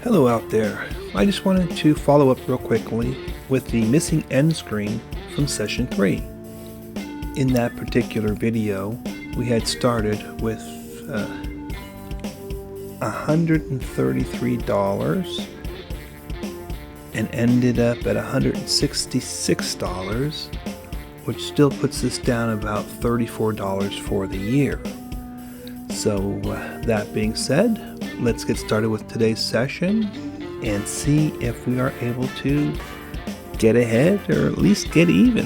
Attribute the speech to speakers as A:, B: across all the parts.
A: Hello out there. I just wanted to follow up real quickly with the missing end screen from session 3. In that particular video, we had started with $133 and ended up at $166, which still puts us down about $34 for the year. So that being said, let's get started with today's session and see if we are able to get ahead or at least get even.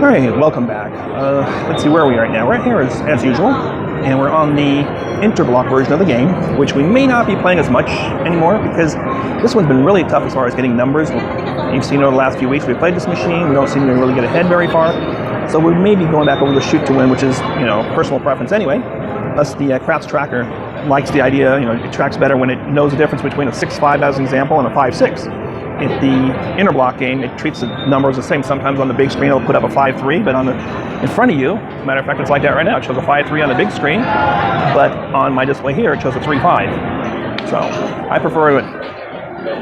A: Alright, welcome back. Let's see where we are right now. We're here as usual, and we're on the interblock version of the game, which we may not be playing as much anymore because this one's been really tough as far as getting numbers. You've seen over the last few weeks we played this machine, we don't seem to really get ahead very far. So we may be going back over the shoot to win, which is, personal preference anyway. Thus the CRAPS tracker likes the idea, it tracks better when it knows the difference between a 6.5 as an example and a 5.6. In the interblock game, it treats the numbers the same. Sometimes on the big screen it'll put up a 5.3, but in front of you, matter of fact, it's like that right now. It shows a 5.3 on the big screen, but on my display here, it shows a 3.5. So I prefer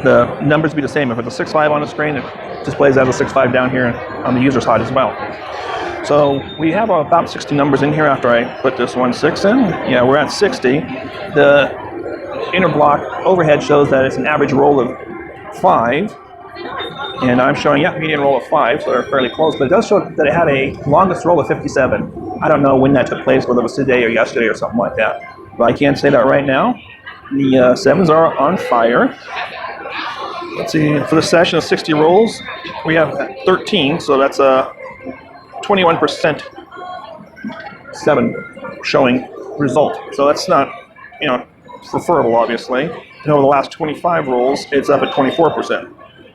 A: the numbers to be the same. If it's a 6.5 on the screen, it displays as a 6.5 down here on the user side as well. So we have about 60 numbers in here after I put this 1.6 in. Yeah, we're at 60. The interblock overhead shows that it's an average roll of 5. And I'm showing, median roll of 5, so they're fairly close. But it does show that it had a longest roll of 57. I don't know when that took place, whether it was today or yesterday or something like that. But I can't say that right now. The 7s are on fire. Let's see, for the session of 60 rolls, we have 13, so that's a 21% 7 showing result. So that's not, preferable, obviously. And over the last 25 rolls, it's up at 24%.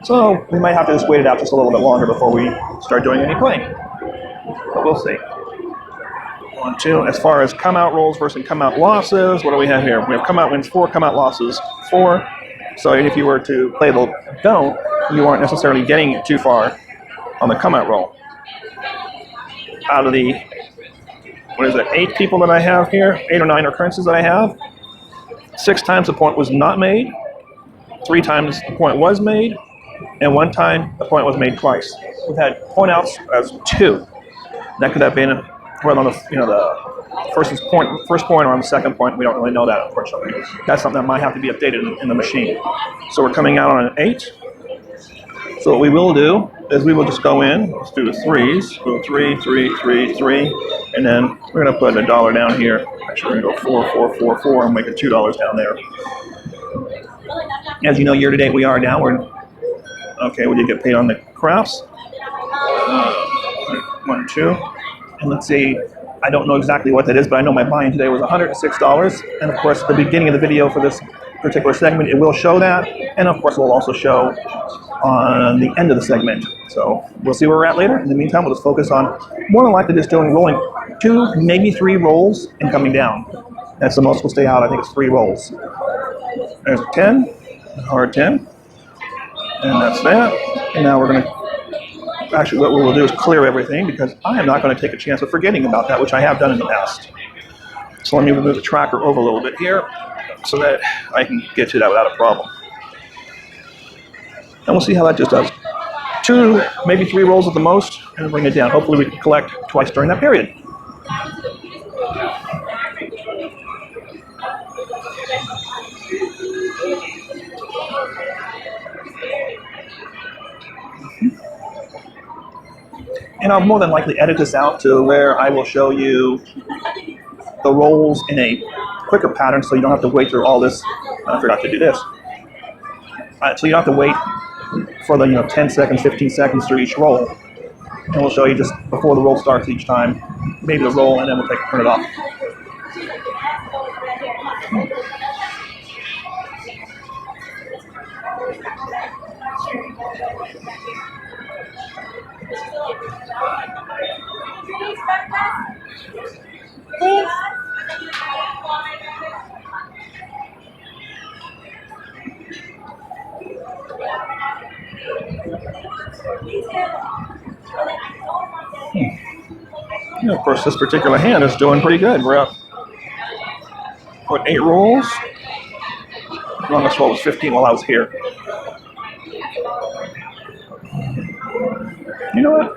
A: So we might have to just wait it out just a little bit longer before we start doing any playing. But we'll see. 1, 2. As far as come-out rolls versus come-out losses, what do we have here? We have come-out wins 4, come-out losses 4. So if you were to play the don't, you aren't necessarily getting too far on the come-out roll. Out of the, 8 people that I have here, 8 or 9 occurrences that I have, 6 times the point was not made, 3 times the point was made, and 1 time the point was made twice. We've had point outs as 2. That could have been whether on the first point or on the second point. We don't really know that, unfortunately. That's something that might have to be updated in the machine. So we're coming out on an 8. So what we will do is we will just go in. Let's do the 3s. Go 3, 3, 3, 3, and then we're going to put $1 down here. Actually, we're going to go 4, 4, 4, 4, and make it $2 down there. As you know, year to date we are downward. Okay, we did get paid on the CRAPS. 1, 2. And let's see, I don't know exactly what that is, but I know my buy-in today was $106. And of course, the beginning of the video for this particular segment, it will show that. And of course, it will also show on the end of the segment. So we'll see where we're at later. In the meantime, we'll just focus on more than likely just rolling 2, maybe 3 rolls and coming down. That's the most we'll stay out. I think it's 3 rolls. There's a 10, a hard 10. And that's that. And now we're going to, actually what we'll do is clear everything because I am not going to take a chance of forgetting about that, which I have done in the past. So let me move the tracker over a little bit here so that I can get to that without a problem. And we'll see how that just does. 2, maybe 3 rolls at the most, and bring it down. Hopefully we can collect twice during that period. And I'll more than likely edit this out to where I will show you the rolls in a quicker pattern so you don't have to wait through all this. I forgot to do this. So you don't have to wait for the 10 seconds, 15 seconds through each roll. And we'll show you just before the roll starts each time, maybe the roll, and then we'll turn it off. And of course, this particular hand is doing pretty good. We're up, what, 8 rolls? The longest roll was 15 while I was here. You know what?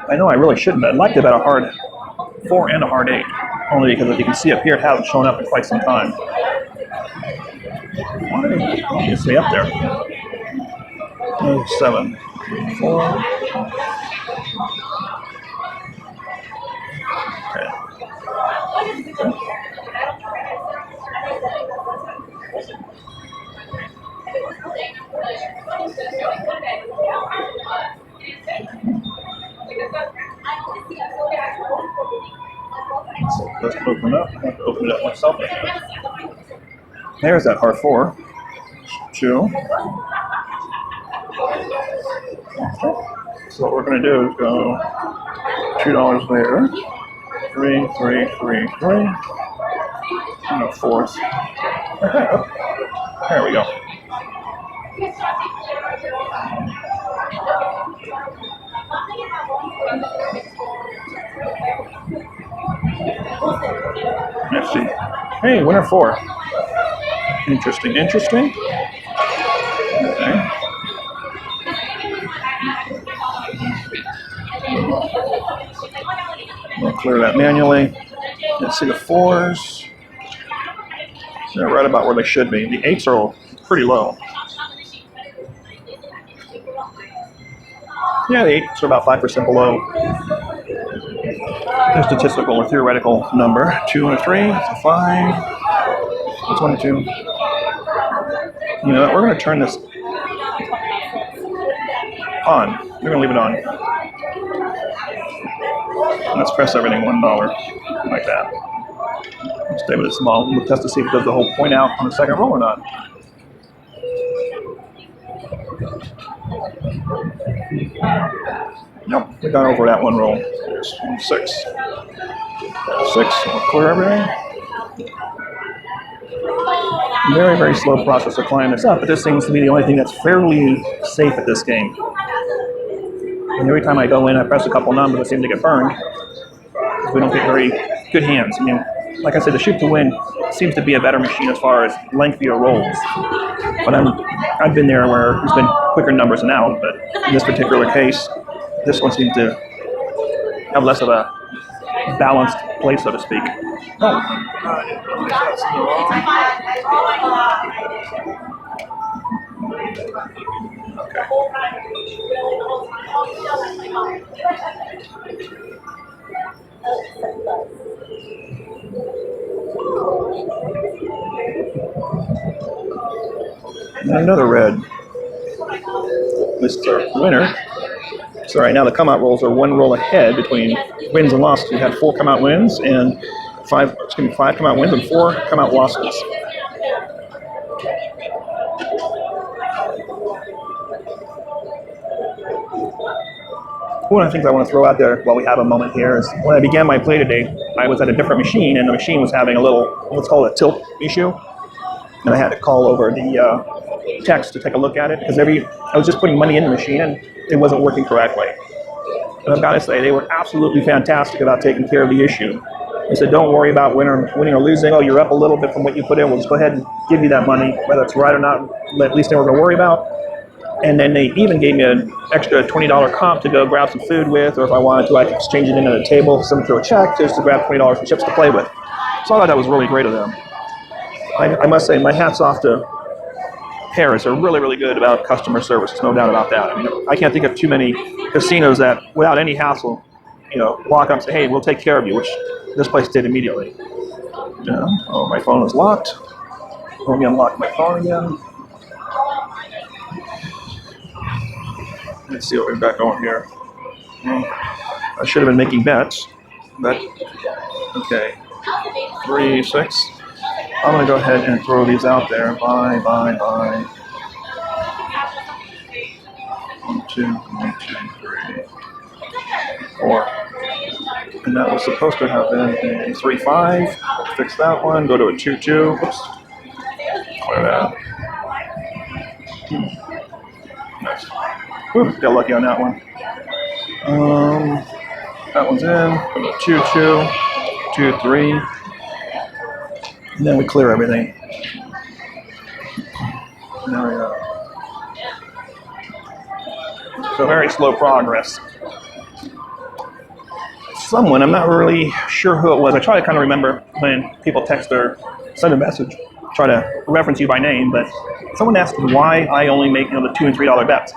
A: I know I really shouldn't, but I'd like to bet a hard 4 and a hard 8. Only because, if you can see up here, it hasn't shown up in quite some time. Why don't you stay up there? 7, 4. Okay. Let's open it up. I have to open it up myself. There's that hard 4. 2. So what we're going to do is go $2 there. 3, 3, 3, 3. And a 4th. There we go. Let's see. Hey, winner 4. Interesting, interesting. Okay. We'll clear that manually. Let's see the 4s. They're right about where they should be. The 8s are pretty low. Yeah, the 8s are about 5% below the statistical or theoretical number. 2 and a 3, that's a 5. That's 1 and 2. You know what? We're going to turn this on. We're going to leave it on. Let's press everything $1 like that. Stay with it small. We'll test to see if it does the whole point out on the second roll or not. Nope, we got over that one roll. There's 6. 6, we'll clear everything. Very, very slow process to climb this up, but this seems to be the only thing that's fairly safe at this game. And every time I go in, I press a couple numbers that seem to get burned. We don't get very good hands. I mean, like I said, the shoot to win seems to be a better machine as far as lengthier rolls. But I've been there where there's been quicker numbers than out, but in this particular case, this one seems to have less of a balanced play, so to speak. Okay. And another red. Mr. Winner. So right now the come out rolls are 1 roll ahead between wins and losses. We had 4 come out wins and 5 come out wins and 4 come out losses. One of the things I want to throw out there while we have a moment here is when I began my play today, I was at a different machine and the machine was having a little, let's call it a tilt issue. And I had to call over the text to take a look at it because I was just putting money in the machine and it wasn't working correctly. And I've got to say, they were absolutely fantastic about taking care of the issue. They said, don't worry about winning or losing. Oh, you're up a little bit from what you put in. We'll just go ahead and give you that money, whether it's right or not. At least they were going to worry about. And then they even gave me an extra $20 comp to go grab some food with, or if I wanted to, I could exchange it in at a table, send them through a check just to grab $20 in chips to play with. So I thought that was really great of them. I must say, my hat's off to Paris. They're really, really good about customer service. There's no doubt about that. I mean, I can't think of too many casinos that, without any hassle, walk up and say, hey, we'll take care of you, which this place did immediately. Oh, my phone was locked. Let me unlock my phone again. Let's see what we've got going here. I should have been making bets, but okay. 3, 6. I'm going to go ahead and throw these out there. Buy. 1, 2, 1, 2, 3, 4. And that was supposed to have been a 3, 5. Fix that one. Go to a 2, 2. Oops. Clear that. Nice. Ooh, got lucky on that one. That one's in. 2, 2, 2, 3. And then we clear everything. There we go. So very slow progress. Someone, I'm not really sure who it was. I try to kind of remember when people text or send a message, try to reference you by name, but someone asked why I only make the $2 and $3 bets.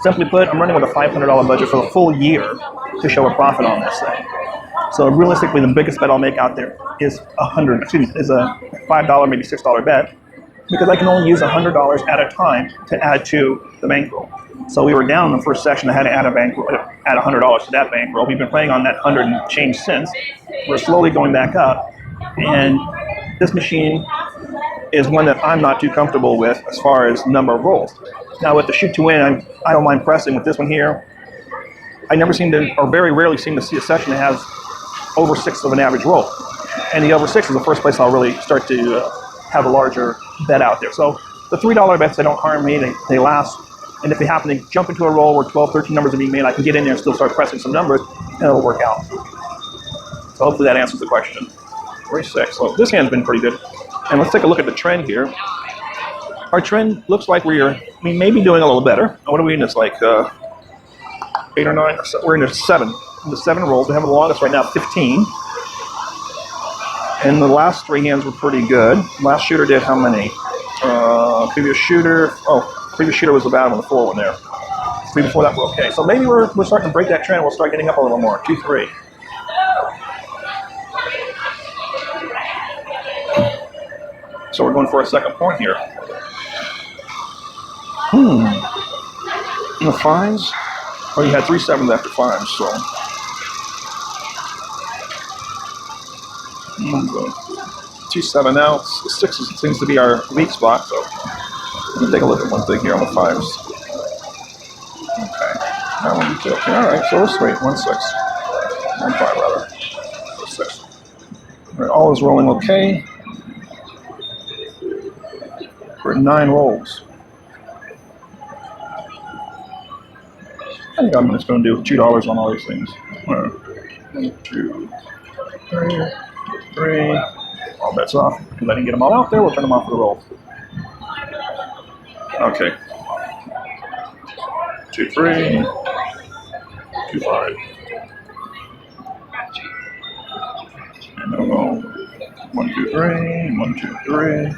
A: Simply put, I'm running with a $500 budget for the full year to show a profit on this thing. So realistically, the biggest bet I'll make out there is a $5, maybe $6 bet, because I can only use $100 at a time to add to the bankroll. So we were down in the first session. I had to add $100 to that bankroll. We've been playing on that 100 and change since. We're slowly going back up, and this machine is one that I'm not too comfortable with as far as number of rolls. Now with the shoot to win, I don't mind pressing. With this one here, I never seem to, or very rarely seem to see a session that has over 6 of an average roll. And the over 6 is the first place I'll really start to have a larger bet out there. So the $3 bets, they don't harm me, they last. And if they happen to jump into a roll where 12, 13 numbers are being made, I can get in there and still start pressing some numbers, and it'll work out. So hopefully that answers the question. 3-6. So this hand's been pretty good. And let's take a look at the trend here. Our trend looks like we may be doing a little better. What are we in this, like 8 or 9? We're in the 7. In the 7 rolls. We have the longest right now, 15. And the last 3 hands were pretty good. Last shooter did how many? Previous shooter was the bad one, the 4 one there. 3 before that were okay. So maybe we're starting to break that trend. We'll start getting up a little more. 2, 3. So we're going for a second point here. The 5s? Oh, you had 3 7s after 5s, so. 2 7 outs. The 6s seems to be our weak spot, so let me take a look at one thing here on the 5s. Okay. That one you took. All right, so we're straight. 1 6. 1 5 rather. 6. All right, all is rolling okay. We're at 9 rolls. I think I'm just going to do $2 on all these things. 1, 2, 3. All bets off. Because I didn't get them all out there, we'll turn them off for the roll. Okay. 2, 3. 2, 5. And I'll go 1, 2, 3. 1, 2, 3.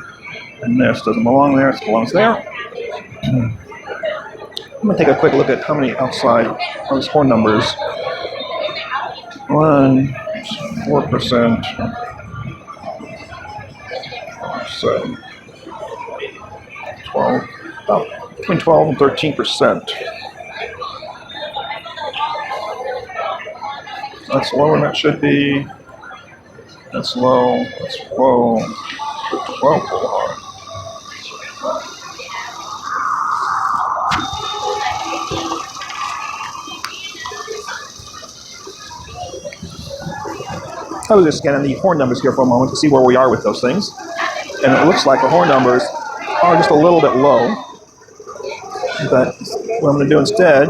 A: And this doesn't belong there, it belongs there. I'm going to take a quick look at how many outside are these 4 numbers. 1, 4%, 7, 12, about between 12 and 13%. That's lower than that should be. That's low, that's low. 12. I was just scanning the horn numbers here for a moment to see where we are with those things. And it looks like the horn numbers are just a little bit low. But what I'm going to do instead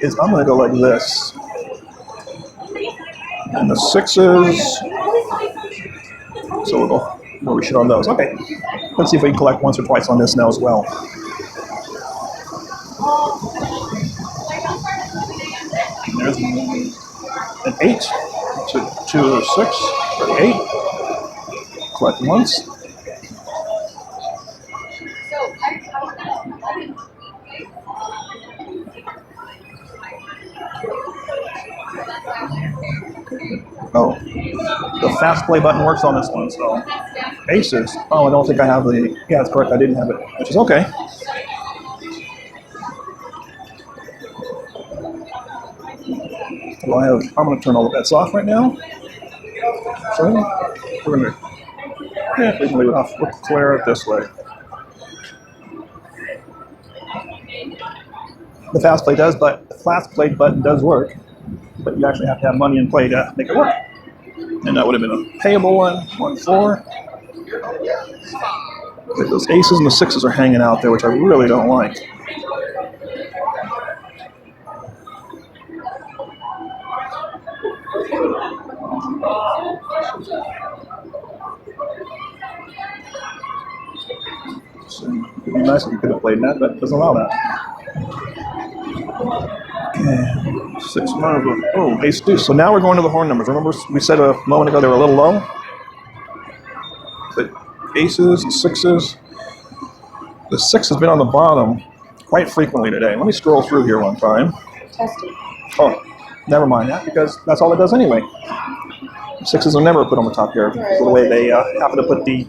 A: is I'm going to go like this. And the 6s. So we'll go where we should on those. Okay. Let's see if we can collect once or twice on this now as well. There's an 8 to 6 or 8. Collect once. Oh, the fast play button works on this one, so aces. Oh, I don't think I have the, yeah, that's correct, I didn't have it, which is okay. Well, I'm going to turn all the bets off right now. So we're going to, yeah, we can leave it off. We'll clear it this way. The fast play does, but the fast play button does work, but you actually have to have money in play to make it work. And that would have been a payable one, 1, 4. Those aces and the 6s are hanging out there, which I really don't like. So it'd be nice if you could have played that, but it doesn't allow that. Okay. 6 more. Oh, ace deuce. So now we're going to the horn numbers. Remember we said a moment ago they were a little low? But aces and sixes. The 6 has been on the bottom quite frequently today. Let me scroll through here one time.
B: Testing.
A: Oh, never mind that, because that's all it does anyway. 6s are never put on the top here. Because of the way they happen to put the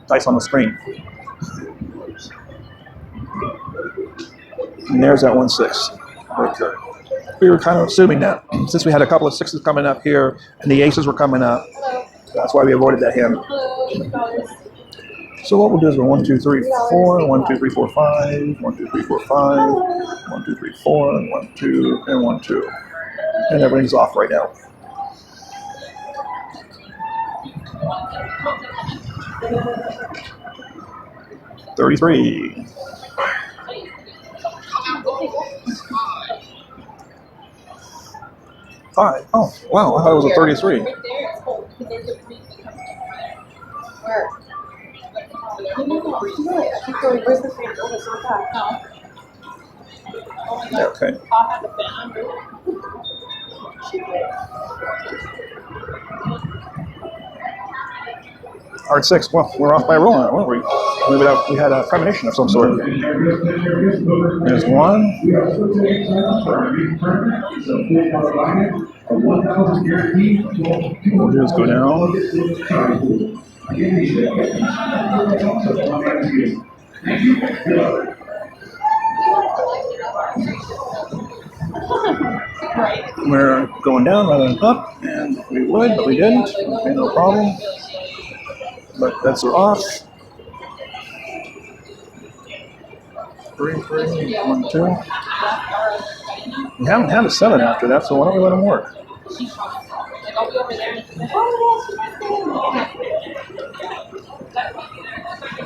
A: dice on the screen. And there's that 1-6. Okay. We were kind of assuming that since we had a couple of 6s coming up here and the aces were coming up, that's why we avoided that hand. So what we'll do is we're 1, 2, 3, 4, 1, 2, 3, 4, 5, 1, 2, 3, 4, 5, 1, 2, 3, 4, 1, 2, and 1, 2. And everything's off right now. $33. 5. Oh, wow, I thought it was a 33.
B: Where? Really? I keep going, where's the fan? Oh, it's not that.
A: Okay. Hard 6. Well, we're off by a roll on it, weren't we? We had a premonition of some sort. There's 1. We'll just go down. We're going down rather than up, and we would, but we didn't. Okay, no problem. But bets are off. 3, 3, 1, 2. We haven't had a 7 after that, so why don't we let him work?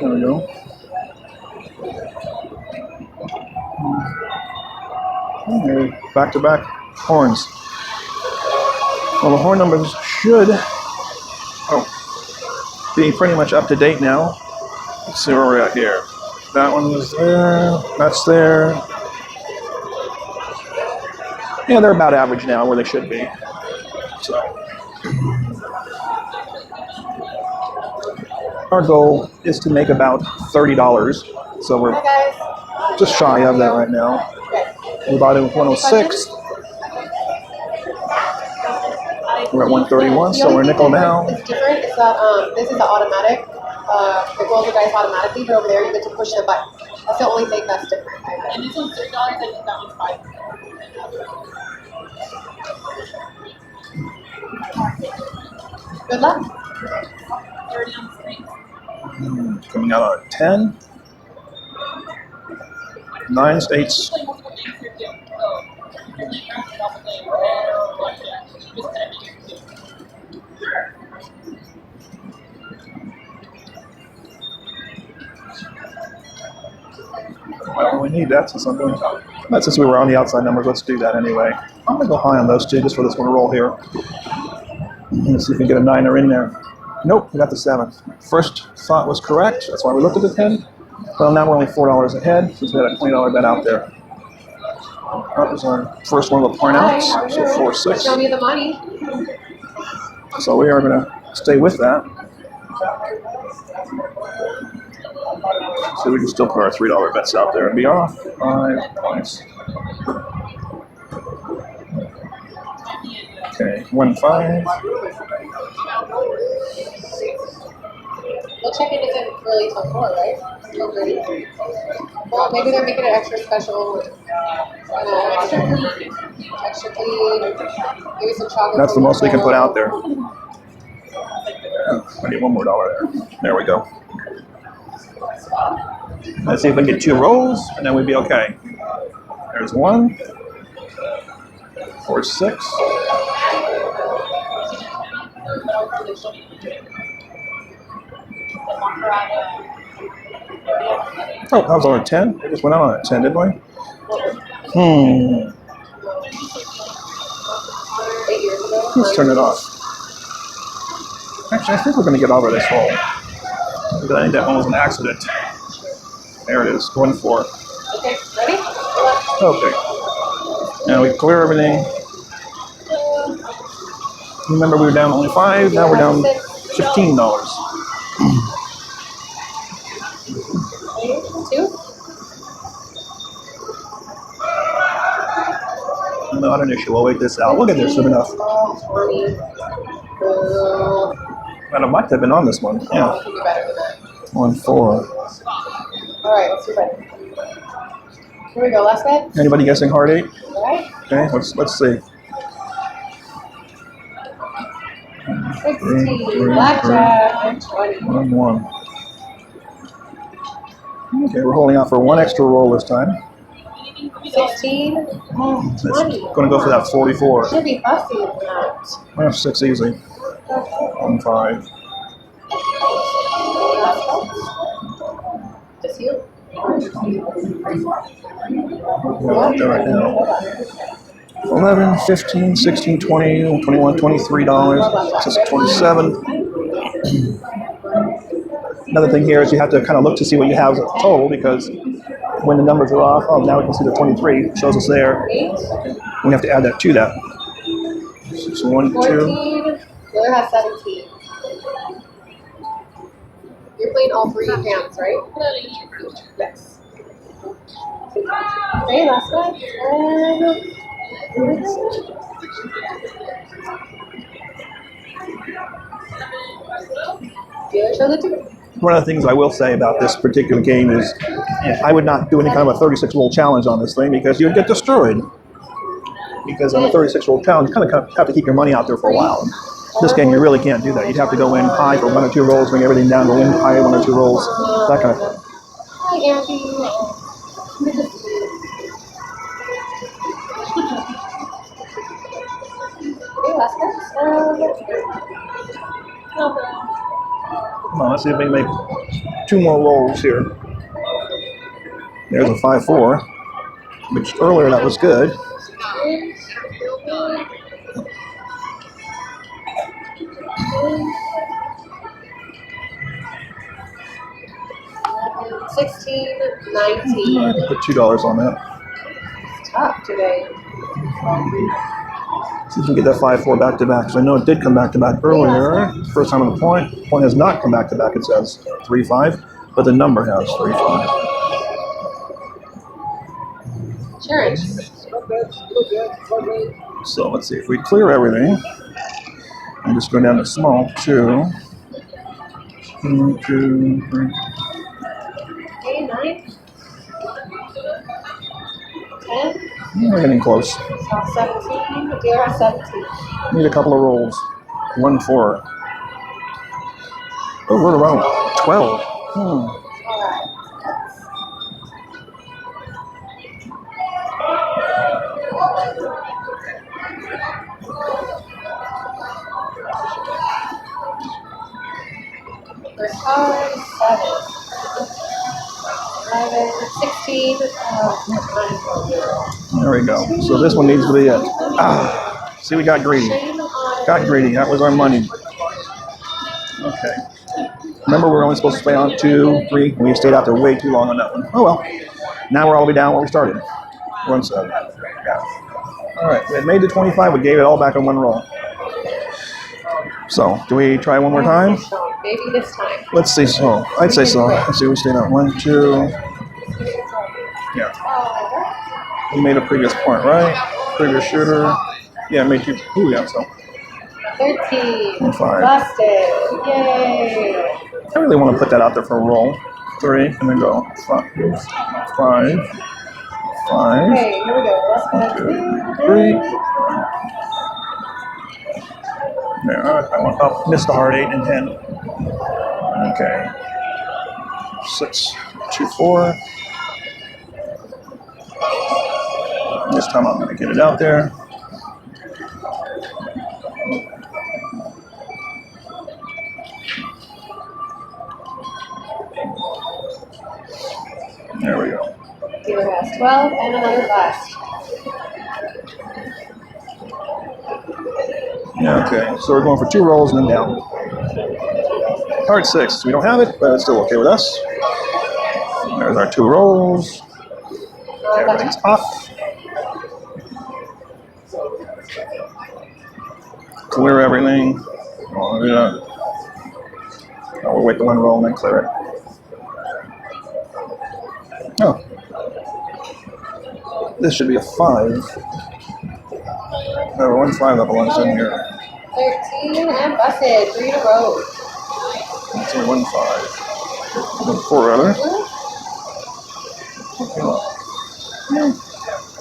A: There we go. Okay, back-to-back horns. Well, the horn numbers should be pretty much up to date now. Let's see where we're at here. That one was there. That's there. Yeah, they're about average now where they should be. So our goal is to make about $30. So we're just shy of that right now. We bought it with 106. We're at 131, so we're nickel down.
B: It's different. It's that this is the automatic. It rolls the dice automatically, but over there you get to push the button. That's the only thing that's different. And this one's $3, I think that one's $5. Good luck. 30 on the screen.
A: Coming out on a 10. 9s, 8s. Well, we need that since I'm doing that. Since we were on the outside numbers, let's do that anyway. I'm going to go high on those two just for this one roll here. Let's see if we can get a 9er in there. Nope, we got the 7. First thought was correct. That's why we looked at the 10. Well, now we're only $4 ahead since we had a $20 bet out there. That was our first one of the point outs, so 4, 6.
B: Show me the money.
A: So we are going to stay with that. So we can still put our $3 bets out there and be off 5 points. Okay, 1, 5.
B: Well, chicken isn't really till 4, right? Till 3. Well, maybe they're making it extra special. Extra clean. Maybe some chocolate.
A: That's the most we can put out there. I need $1 more there. There we go. Let's see if we can get 2 rolls, and then we'd be okay. There's 1. 4, 6. Oh, that was on a 10. We just went out on a 10, didn't we?
B: 8 years ago.
A: Let's turn it off. Actually, I think we're going to get over this hole. Because I think that one was an accident. There it is, 1-4.
B: Okay, ready?
A: Okay. Now we clear everything. Remember, we were down only 5. Now we're down $15.
B: 2.
A: Not an issue. We'll wait this out. We'll get there soon enough.
B: 20.
A: I might have been on this one. Yeah.
B: Can be better than that.
A: 1-4.
B: All right, let's do better. Here we go. Last bet.
A: Anybody guessing hard 8?
B: All right.
A: Okay. Let's see.
B: 16. Blackjack. And 20.
A: 1-1. Okay, we're holding out for one extra roll this time.
B: 16. Oh, 20.
A: Going to go for that 44.
B: Should be fussy if not.
A: Well, 6 easy. 1-5.
B: Just you.
A: We're out there right now. 11, 15, 16, 20, 21, $23. Just 27. Another thing here is you have to kind of look to see what you have as a total, because when the numbers are off, oh, now we can see the 23. It shows us there.
B: 8.
A: We have to add that to that. So 1, 2.
B: 14. The other has 17. You're playing all 3 hands, right? Yes. Okay, last one. And dealer shows it to me.
A: One of the things I will say about this particular game is I would not do any kind of a 36-roll challenge on this thing, because you would get destroyed. Because on a 36-roll challenge, you kind of have to keep your money out there for a while. This game, you really can't do that. You'd have to go in high for 1 or 2 rolls, bring everything down, go in high 1 or 2 rolls, that kind of thing.
B: Hi, Andy. Okay, last one.
A: Come on, let's see if we can make 2 more rolls here. There's a 5-4, which earlier that was good.
B: 16, 19.
A: I can put $2 on that.
B: It's tough today.
A: See if we can get that 5-4 back to back. Because I know it did come back to back earlier. First time on the point. Point has not come back to back. It says 3-5, but the number has 3-5.
B: Sure.
A: So let's see if we clear everything. And just go down to small 2. 1, 2, 3.
B: Okay, 9. 10.
A: We're getting close.
B: 17. The dealer has 17.
A: Need a couple of rolls. 1, 4. Oh, we're around 12.
B: All right. First card, 7. 11, 16.
A: There we go. So this one needs to be it. Ah, see, we got greedy. Got greedy. That was our money. Okay. Remember, we were only supposed to play on 2, 3. We stayed out there way too long on that one. Oh well. Now we're all the way down where we started. 1-7. Yeah. All right. We had made the 25. We gave it all back on 1 roll. So, do we try one more time?
B: Maybe this time.
A: Let's see. So, I'd say so. Let's see. We stayed out 1, 2. Yeah. We made a previous point, right? Previous shooter. Yeah, made 2. Ooh, yeah. So.
B: 13.
A: 5.
B: Busted. Yay.
A: I really want to put that out there for a roll. 3, and then go 5, 5, 5.
B: Okay, here we go. Let's go.
A: 2, 3. There, I missed the hard 8 and 10. Okay. 6, 2, 4. This time I'm going to get it out there. There we go.
B: Dealer has 12 and another blast.
A: Yeah, okay. So we're going for 2 rolls and then down. Card 6. We don't have it, but it's still okay with us. There's our 2 rolls. Everything's off. Clear everything. Oh, yeah. Oh, we'll wait the 1 roll and then clear it. Oh. This should be a 5. No, 1 5 that belongs in here.
B: 13 and busted. 3 in a row.
A: That's only 1 5. 4 other.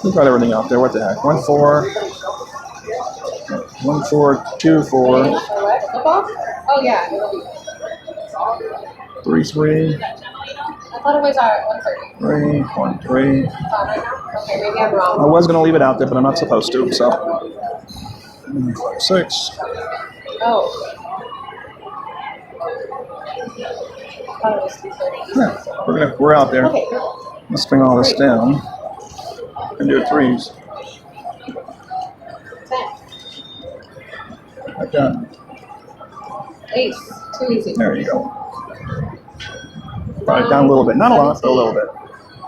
A: We've got everything out there. What the heck? 1 4. 1 4. 2 4.
B: Oh yeah.
A: 3 3.
B: I thought it was 130.
A: 3 1 3.
B: Okay, maybe I'm wrong.
A: I was gonna leave it out there, but I'm not supposed to. So 5 6.
B: Oh. I thought it was 230.
A: Yeah, we're out there.
B: Okay.
A: Let's bring all this down and do 3s.
B: 10.
A: Like that.
B: Ace. Too easy.
A: There you go. Brought it down a little bit. Not a lot, but a little bit.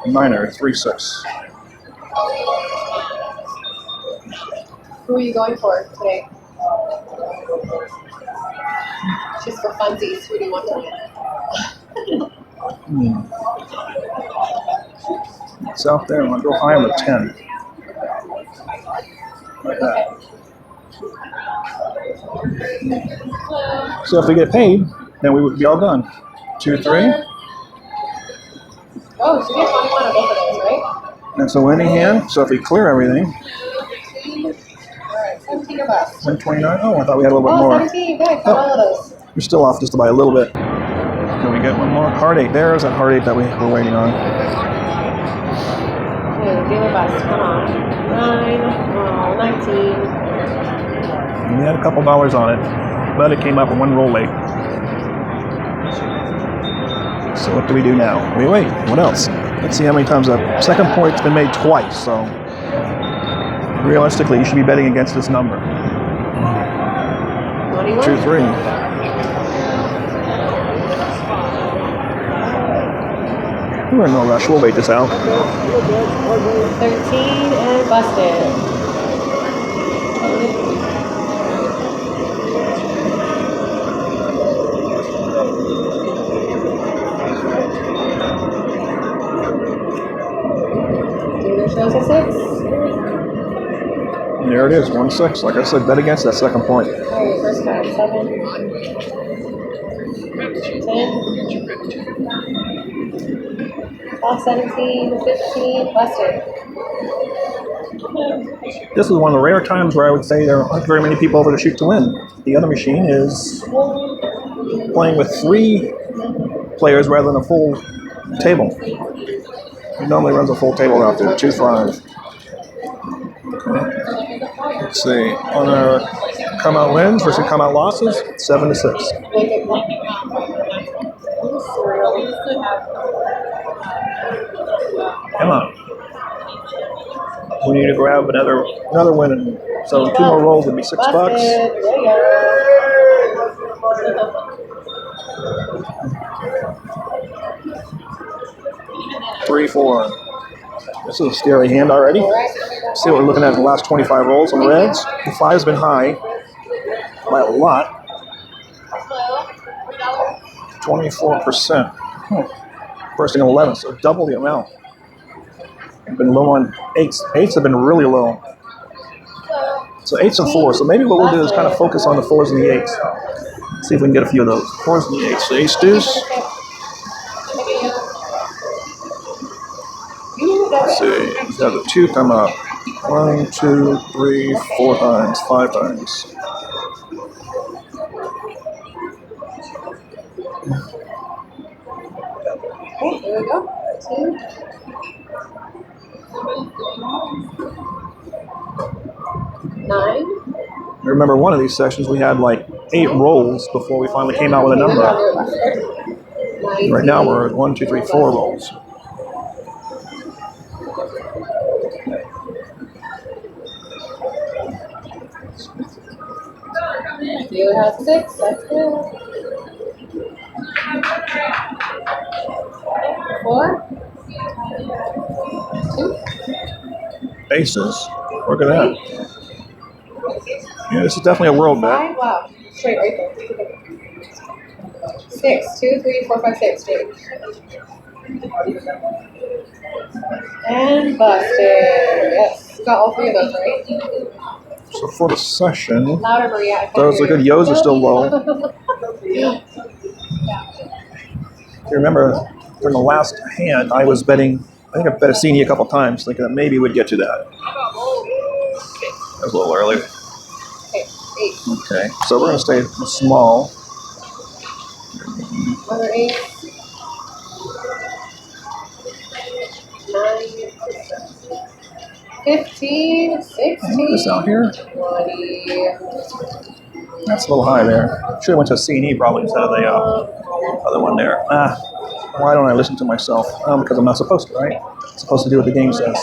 A: Minor, 3 6.
B: Who are you going for today? Just for funsies, who do you want to win?
A: It's out there. I'm going to go high with 10. Like that. So if we get paid, then we would be all done. 2 3.
B: Oh, so you get 21 on both of those, right?
A: That's a winning hand. So if we clear everything,
B: 17 or less.
A: 129. Oh, I thought we had a little bit more.
B: 17. Good. Got all of those.
A: You're still off just by a little bit. Can we get one more? Heart 8. There's that heart 8 that we're waiting on.
B: Okay, give it bust. Come on. 9. Oh, 19.
A: We had a couple dollars on it, but it came up 1 roll late. So what do we do now? We wait. What else? Let's see how many times the second point's been made twice. So realistically, you should be betting against this number.
B: 21.
A: 2 3. We're in no rush. We'll wait this out.
B: 13 and busted. Shows a 6.
A: There it is, 1 6. Like I said, bet against that second point.
B: Alright, first card, 7. 10. 17, 15, busted.
A: This is one of the rare times where I would say there aren't very many people over to shoot to win. The other machine is playing with 3 players rather than a full table. He normally runs a full table out there, 2 5. Let's see, on our come out wins versus come out losses, 7 to 6. Come on. We need to grab another win, and so 2 more rolls would be $6.
B: There you go.
A: 3 4. This is a scary hand already. See what we're looking at in the last 25 rolls on reds. The 5's been high by a lot. 24%. Bursting 11, so double the amount. I've been low on 8s. 8s have been really low. So 8s and 4s. So maybe what we'll do is kind of focus on the 4s and the 8s. See if we can get a few of those. 4s and the 8s. So ace deuce. Let's see. We have the 2 come up. 1, 2, 3, 4 times, 5 times.
B: Okay, there we go. 2. 9.
A: Remember, one of these sessions we had like 8 rolls before we finally came out with a number. Right now we're at 1, 2, 3, 4 rolls.
B: You have 6. That's good. 4. 2.
A: Aces. Look at that. Yeah, this is definitely a world bet.
B: 5. Wow. Straight right there. 6. 2, 3, 4, 5, 6. Straight. And busted. Yes. Got all 3 of those, right?
A: So for the session,
B: Louder, Maria.
A: those are good. Yo's are still low.
B: Yeah.
A: You remember during the last hand, I was betting, I think I bet a CD a couple times, thinking that maybe we'd get to that. That was a little early.
B: Okay. 8.
A: Okay, so we're going to stay small.
B: Another 8. 9. 15. 16.
A: Put this out here.
B: 20.
A: That's a little high there. Should have went to a C&E probably instead of the other one there. Why don't I listen to myself? Because I'm not supposed to, right? I'm supposed to do what the game says.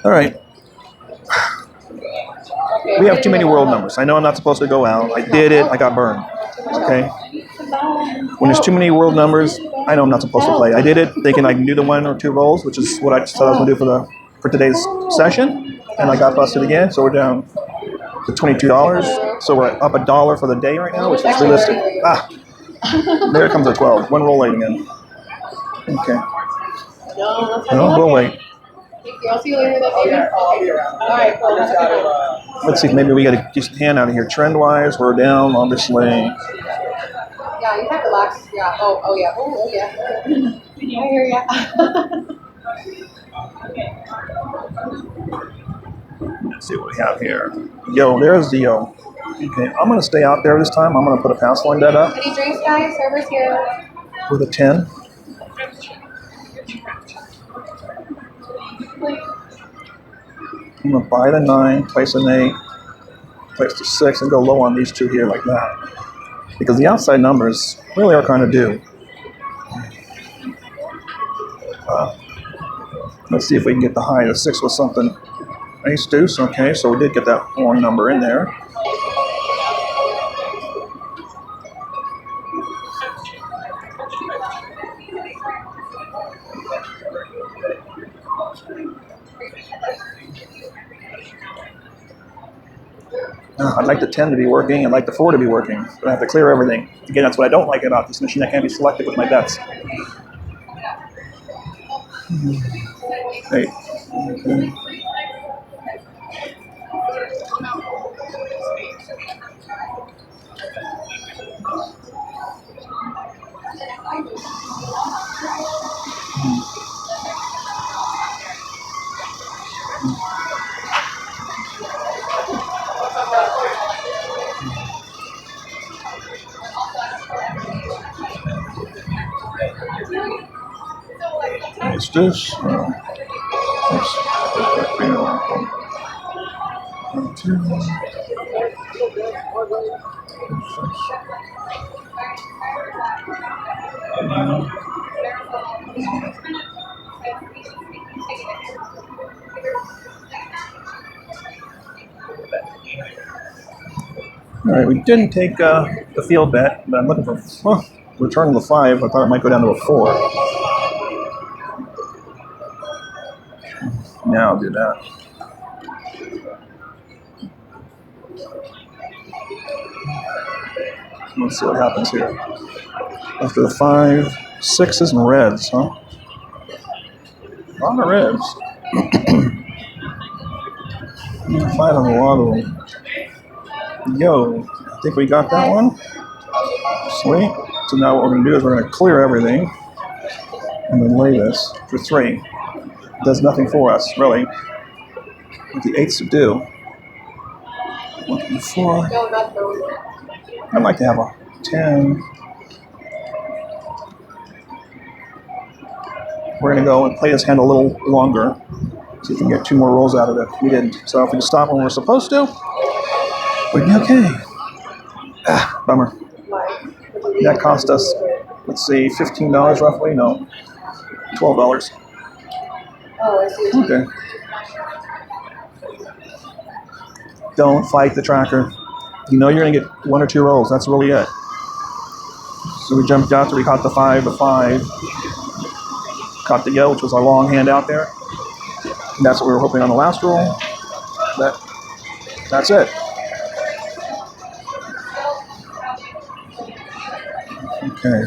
A: All right. We have too many world numbers. I know I'm not supposed to go out. I did it. I got burned. Okay. When there's too many world numbers, I know I'm not supposed to play. I did it thinking I can do the 1 or 2 rolls, which is what I said I was going to do for today's session, and I got busted again. So we're down to $22. So we're up $1 for the day right now, which is realistic. There comes a 12. 1 roll late again. Okay. No, we'll wait.
B: Thank you. I'll see you later. Okay. All right. Cool. Have a good one.
A: Let's see if maybe we get a decent hand out of here. Trend-wise, we're down, obviously.
B: Yeah, you can't relax. Yeah. Oh yeah. Oh yeah. I hear ya.
A: Let's see what we have here. Yo, there's the yo. Okay, I'm going to stay out there this time. I'm going to put a pass line bet up
B: Any drinks, guys? Servers here.
A: with a 10. I'm going to buy the 9, place an 8, place the 6, and go low on these 2 here like that. Because the outside numbers really are kind of due. Let's see if we can get the high. The 6 was something. Ace deuce. Okay, so we did get that wrong number in there. I'd like the 10 to be working. I'd like the 4 to be working. But I have to clear everything. Again, that's what I don't like about this machine. I can't be selective with my bets. 8. Okay. It's this. All right, we didn't take the field bet, but I'm looking for return of the 5. I thought it might go down to a 4. Now I'll do that. Let's see what happens here. After the 5, 6s and reds, huh? A lot of reds. 5 on a lot of them. Yo, I think we got that one. Sweet. So now what we're going to do is we're going to clear everything and then lay this for 3. It does nothing for us, really. What the 8s to do. 1 and 4. I'd like to have a 10. We're going to go and play this hand a little longer. See if we can get 2 more rolls out of it. We didn't. So if we just stop when we're supposed to, we'd be okay. Bummer. That cost us, let's see, $15 roughly? No, $12.
B: Oh, I see.
A: Okay. Don't fight the tracker. You know you're going to get 1 or 2 rolls. That's really it. So we jumped out, so we caught the 5, caught the yellow, which was our long hand out there. And that's what we were hoping on the last roll. That's it. Okay.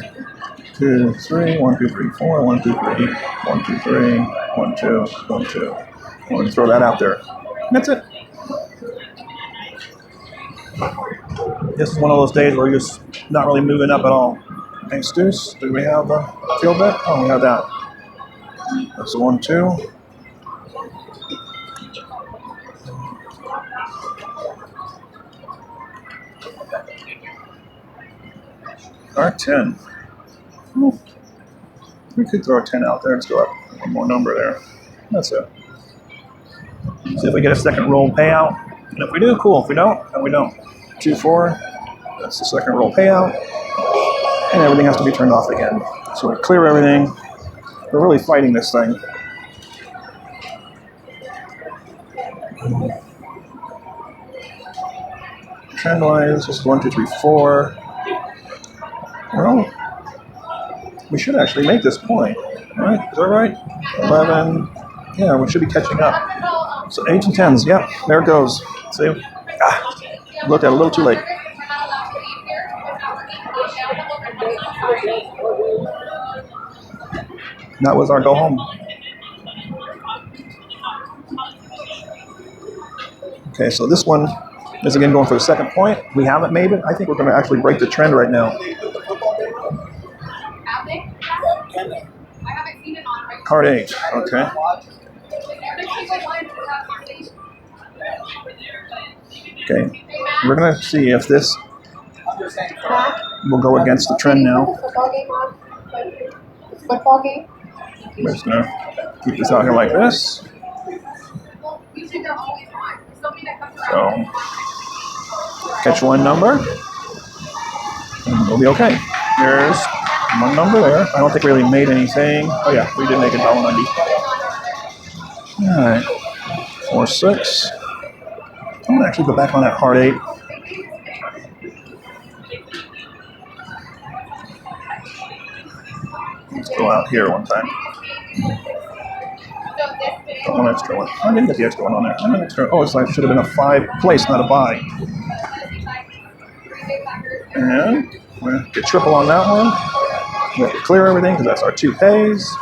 A: 2, 3, 1, 2, 3, 4, 1, 2, 3, 1, 2, 3, 1, 2, 1, 2. I'm going to throw that out there. And that's it. This is one of those days where you're just not really moving up at all. Thanks, Deuce. Do we have the field bet? Oh, we have that. That's the 1, 2. Alright, 10. We could throw a 10 out there and go up one more number there. That's it. See if we get a second roll payout. And if we do, cool. If we don't, then we don't. 2, 4. That's the second roll payout. And everything has to be turned off again. So we clear everything. We're really fighting this thing. Trend-wise, this is 1, 2, 3, 4. Well, we should actually make this point, right? Is that right? 11. Yeah, we should be catching up. So 8s and 10s. Yep, there it goes. See? Looked at it a little too late. That was our go home. Okay, so this one is again going for the second point. We haven't made it. I think we're going to actually break the trend right now. Card 8. Okay. Okay. We're going to see if this will go against the trend now.
B: Football game?
A: We're just going to keep this out here like this. So, catch one number, and we'll be okay. There's one number there. I don't think we really made anything. Oh yeah, we did make $1.90. All right, 4, 6. I'm gonna actually go back on that card 8. Let's go out here one time. One extra one. I didn't get the extra one on there. An extra. Oh, it's like should have been a 5 place, not a buy. And we're gonna get triple on that one. We have to clear everything because that's our 2 pays.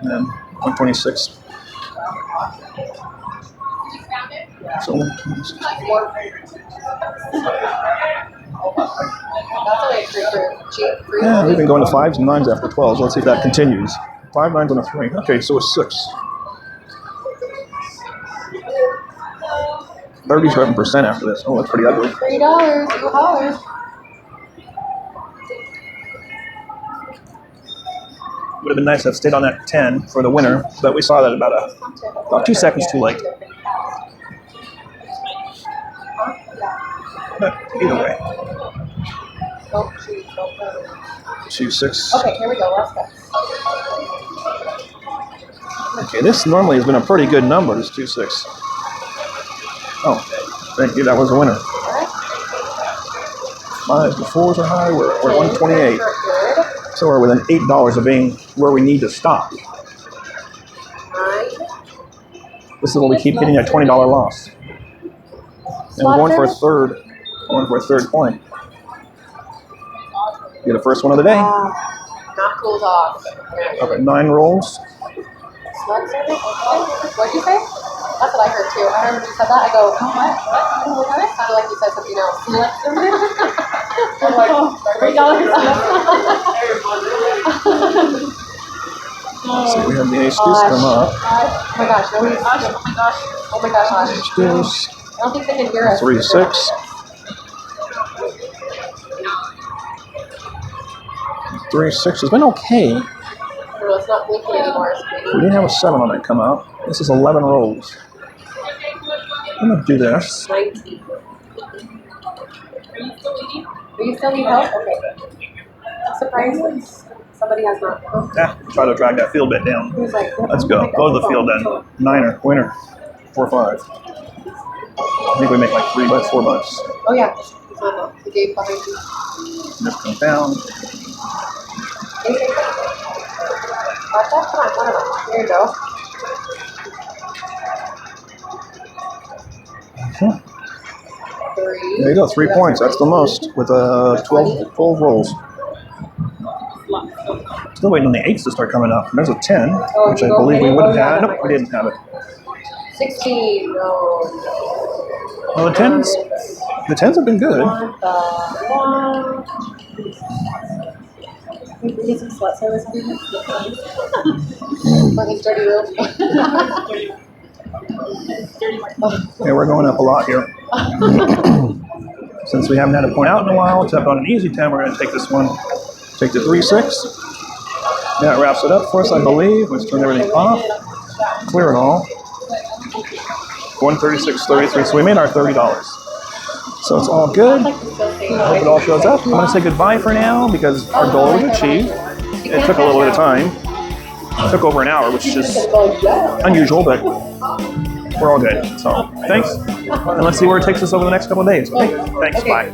A: And then 126. So yeah, we've been going to 5s and 9s after 12s. So let's see if that continues. 5, 9s, and a 3. Okay, so it's 6. 37% after this. Oh, that's pretty ugly.
B: $3. You holler.
A: Would have been nice to have stayed on that 10 for the winner, but we saw that about 2 seconds too late. But either way. 2, 6.
B: Okay, here we go. Let's go.
A: Okay, this normally has been a pretty good number, this 2, 6. Oh, thank you. That was a winner. 5s and 4s are high. We're at 128. So we're within $8 of being where we need to stop. This is what we keep getting a $20 loss. And we're going for a third. Going for a third point. Get the first one of the day.
B: Not cooled off.
A: Okay, 9 rolls.
B: What'd you say? That's what I heard too. I heard when you said that. I go, oh, what? It sounded like you said something else. I'm like, $3.
A: So we have the ace deuce come up.
B: Oh my gosh, no, oh my gosh.
A: Ace deuce.
B: I don't think they can hear us.
A: 3, 6. 3, 6 has been okay.
B: No, it's not blinking anymore.
A: We didn't have a 7 on it come out. This is 11 rolls. I'm going to do this.
B: 19. Do you still need help? Okay. I'm surprised somebody has not.
A: Yeah, try to drag that field bet down.
B: Who's like,
A: Let's go. Go to the field then. 9er, winner. 4 or 5. I think we make like $3, $4.
B: Oh yeah, it's on the gate behind you.
A: Just come down.
B: Watch out, come on, one of them. There you go. Three.
A: There you go, 3 points. That's the most with 12 rolls. Still waiting on the 8s to start coming up. There's a 10, which I believe we would have had. Nope, we didn't have it.
B: 16. No.
A: Well, the 10s have been good.
B: We need some slut service on for his dirty room.
A: Okay, we're going up a lot here. Since we haven't had a point out in a while, except on an easy 10, we're going to take this one. Take the 3-6. That wraps it up for us, I believe. Let's turn everything off. Clear it all. 136.33. So we made our $30. So it's all good. I hope it all shows up. I'm going to say goodbye for now because our goal was achieved. It took a little bit of time. It took over an hour, which is just unusual, but we're all good. So thanks. And let's see where it takes us over the next couple of days. Okay? Thanks. Bye.